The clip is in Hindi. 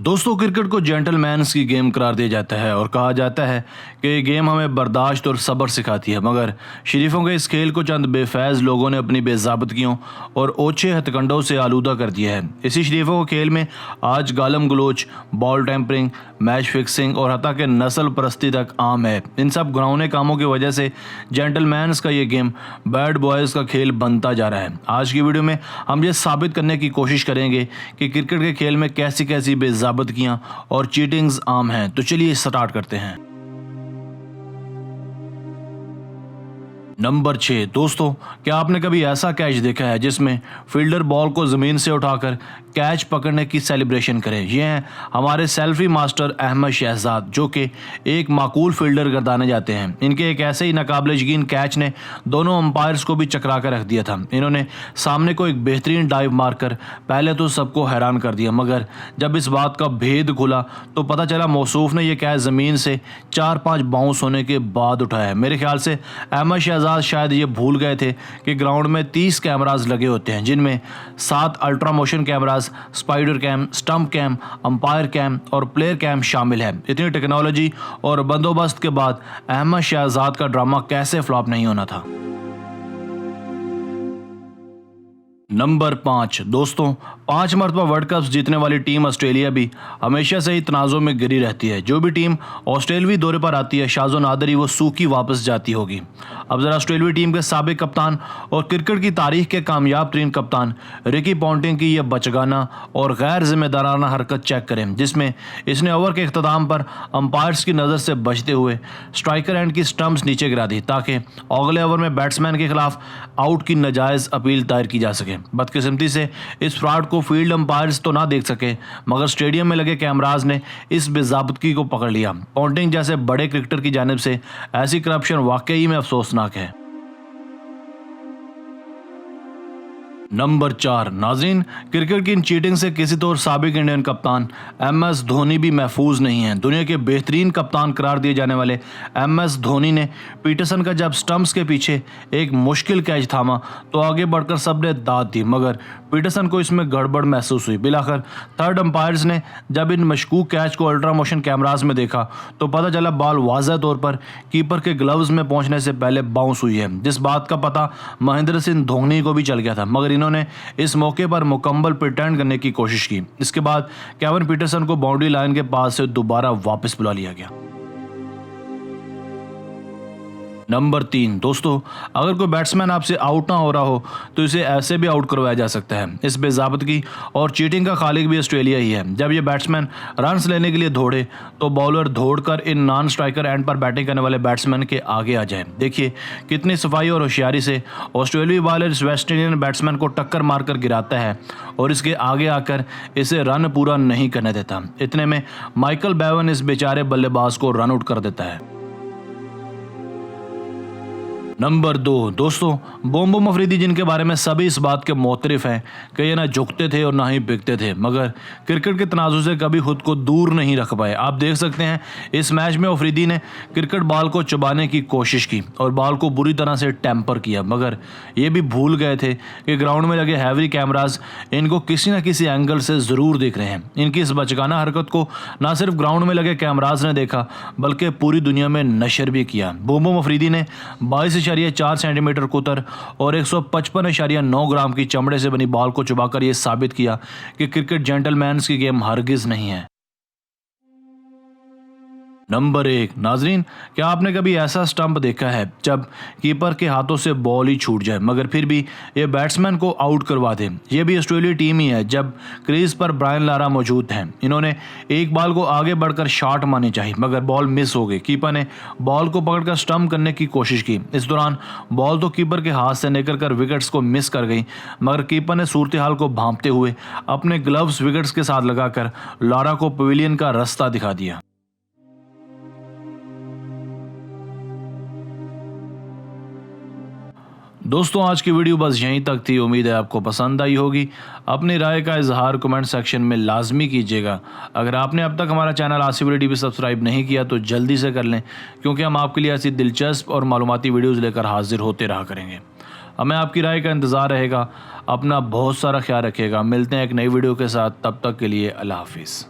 दोस्तों, क्रिकेट को जेंटलमैन्स की गेम करार दिया जाता है और कहा जाता है कि ये गेम हमें बर्दाश्त और सब्र सिखाती है। मगर शरीफों के इस खेल को चंद बेफैज़ लोगों ने अपनी बेज़ाबतगियों और ओछे हथकंडों से आलूदा कर दिया है। इसी शरीफों के खेल में आज गालम गलोच, बॉल टेम्परिंग, मैच फिक्सिंग और हत्ता के नस्ल परस्ती तक आम है। इन सब घिनौने कामों की वजह से जेंटलमैन्स का ये गेम बैड बॉयज़ का खेल बनता जा रहा है। आज की वीडियो में हम ये साबित करने की कोशिश करेंगे कि क्रिकेट के खेल में कैसी कैसी बेज़ाबतगियां और चीटिंग्स आम हैं। तो चलिए स्टार्ट करते हैं। नंबर 6। दोस्तों, क्या आपने कभी ऐसा कैच देखा है जिसमें फील्डर बॉल को ज़मीन से उठाकर कैच पकड़ने की सेलिब्रेशन करे? ये हैं हमारे सेल्फी मास्टर अहमद शहजाद, जो कि एक माकूल फील्डर गर्दाने जाते हैं। इनके एक ऐसे ही नाकाबिल यकीन कैच ने दोनों अंपायर्स को भी चकरा कर रख दिया था। इन्होंने सामने को एक बेहतरीन डाइव मारकर पहले तो सबको हैरान कर दिया, मगर जब इस बात का भेद खुला तो पता चला मौसूफ ने यह कैच ज़मीन से 4-5 बाउंस होने के बाद उठाया है। मेरे ख्याल से अहमद शहजाद शायद ये भूल गए थे कि ग्राउंड में 30 कैमरास लगे होते हैं, जिनमें 7 ultra motion cameras, spider cam, stump cam, umpire cam और प्लेयर कैम शामिल है। इतनी टेक्नोलॉजी और बंदोबस्त के बाद अहमद शहजाद का ड्रामा कैसे फ्लॉप नहीं होना था। नंबर 5। दोस्तों, 5 मरतबा वर्ल्ड कप जीतने वाली टीम ऑस्ट्रेलिया भी हमेशा से ही तनाज़ों में गिरी रहती है। जो भी टीम ऑस्ट्रेलवी दौरे पर आती है, शाज़ो नादरी वो सूखी वापस जाती होगी। अब ज़रा ऑस्ट्रेलवी टीम के साबिक कप्तान और क्रिकेट की तारीख के कामयाब तरीन कप्तान रिकी पॉन्टिंग की यह बचगाना और गैर जिम्मेदाराना हरकत चेक करें, जिसमें इसने ओवर के इख्तिताम पर अंपायर्स की नज़र से बचते हुए स्ट्राइकर एंड की स्टंप्स नीचे गिरा दी ताकि अगले ओवर में बैट्समैन के खिलाफ आउट की नाजायज़ अपील दायर की जा सके। बदकिस्मती से इस फ्रॉड को फील्ड अंपायर्स तो ना देख सके, मगर स्टेडियम में लगे कैमराज ने इस बेज़ाबतगी को पकड़ लिया। पॉन्टिंग जैसे बड़े क्रिकेटर की जानिब से ऐसी करप्शन वाकई में अफसोसनाक है। नंबर 4। नाज़रीन, क्रिकेट की इन चीटिंग से किसी तौर साबिक इंडियन कप्तान MS धोनी भी महफूज नहीं है। दुनिया के बेहतरीन कप्तान करार दिए जाने वाले MS धोनी ने पीटरसन का जब स्टंप्स के पीछे एक मुश्किल कैच थामा तो आगे बढ़कर सबने दाद दी, मगर पीटरसन को इसमें गड़बड़ महसूस हुई। बिलाखिर थर्ड अंपायर्स ने जब इन मशकूक कैच को अल्ट्रा मोशन कैमराज में देखा तो पता चला बॉल वाज़ह तौर पर कीपर के ग्लव्स में पहुंचने से पहले बाउंस हुई है, जिस बात का पता महेंद्र सिंह धोनी को भी चल गया था, मगर इन्होंने इस मौके पर मुकम्मल प्रिटेंड करने की कोशिश की। इसके बाद केविन पीटरसन को बाउंड्री लाइन के पास से दोबारा वापस बुला लिया गया। नंबर 3। दोस्तों, अगर कोई बैट्समैन आपसे आउट ना हो रहा हो तो इसे ऐसे भी आउट करवाया जा सकता है। इस बेज़ाबतगी और चीटिंग का खालिक भी ऑस्ट्रेलिया ही है। जब ये बैट्समैन रन्स लेने के लिए दौड़े तो बॉलर दौड़कर इन नॉन स्ट्राइकर एंड पर बैटिंग करने वाले बैट्समैन के आगे आ जाए। देखिए कितनी सफाई और होशियारी से ऑस्ट्रेलियाई बॉलर इस वेस्ट इंडियन बैट्समैन को टक्कर मारकर गिराता है और इसके आगे आकर इसे रन पूरा नहीं करने देता। इतने में माइकल बेवन इस बेचारे बल्लेबाज को रन आउट कर देता है। नंबर 2। दोस्तों, बोम अफरीदी, जिनके बारे में सभी इस बात के मोतरिफ हैं कि ये ना झुकते थे और ना ही बिकते थे, मगर क्रिकेट के तनाज़ुर से कभी खुद को दूर नहीं रख पाए। आप देख सकते हैं इस मैच में अफरीदी ने क्रिकेट बॉल को चबाने की कोशिश की और बॉल को बुरी तरह से टेम्पर किया, मगर ये भी भूल गए थे कि ग्राउंड में लगे हैवी कैमराज इनको किसी न किसी एंगल से ज़रूर देख रहे हैं। इनकी इस बचकाना हरकत को ना सिर्फ ग्राउंड में लगे कैमराज ने देखा बल्कि पूरी दुनिया में नशर भी किया। बोम अफरीदी ने 22.4 सेंटीमीटर कुतर और 155.9 ग्राम की चमड़े से बनी बॉल को चुबाकर यह साबित किया कि क्रिकेट जेंटलमैन्स की गेम हरगिज नहीं है। नंबर 1। नाजरीन, क्या आपने कभी ऐसा स्टंप देखा है जब कीपर के हाथों से बॉल ही छूट जाए मगर फिर भी ये बैट्समैन को आउट करवा दे? ये भी ऑस्ट्रेलिया टीम ही है जब क्रीज पर ब्रायन लारा मौजूद हैं। इन्होंने एक बॉल को आगे बढ़कर शॉट मारनी चाहिए मगर बॉल मिस हो गई। कीपर ने बॉल को पकड़कर स्टंप करने की कोशिश की। इस दौरान बॉल तो कीपर के हाथ से निकल कर विकेट्स को मिस कर गई, मगर कीपर ने सूरत हाल को भांपते हुए अपने ग्लव्स विकेट्स के साथ लगाकर लारा को पवेलियन का रास्ता दिखा दिया। दोस्तों, आज की वीडियो बस यहीं तक थी। उम्मीद है आपको पसंद आई होगी। अपनी राय का इजहार कमेंट सेक्शन में लाजमी कीजिएगा। अगर आपने अब तक हमारा चैनल आसिफ टीवी सब्सक्राइब नहीं किया तो जल्दी से कर लें, क्योंकि हम आपके लिए ऐसी दिलचस्प और मालूमाती वीडियोज़ लेकर हाजिर होते रहा करेंगे। हमें आपकी राय का इंतज़ार रहेगा। अपना बहुत सारा ख्याल रखिएगा। मिलते हैं एक नई वीडियो के साथ, तब तक के लिए अल्लाह हाफिज़।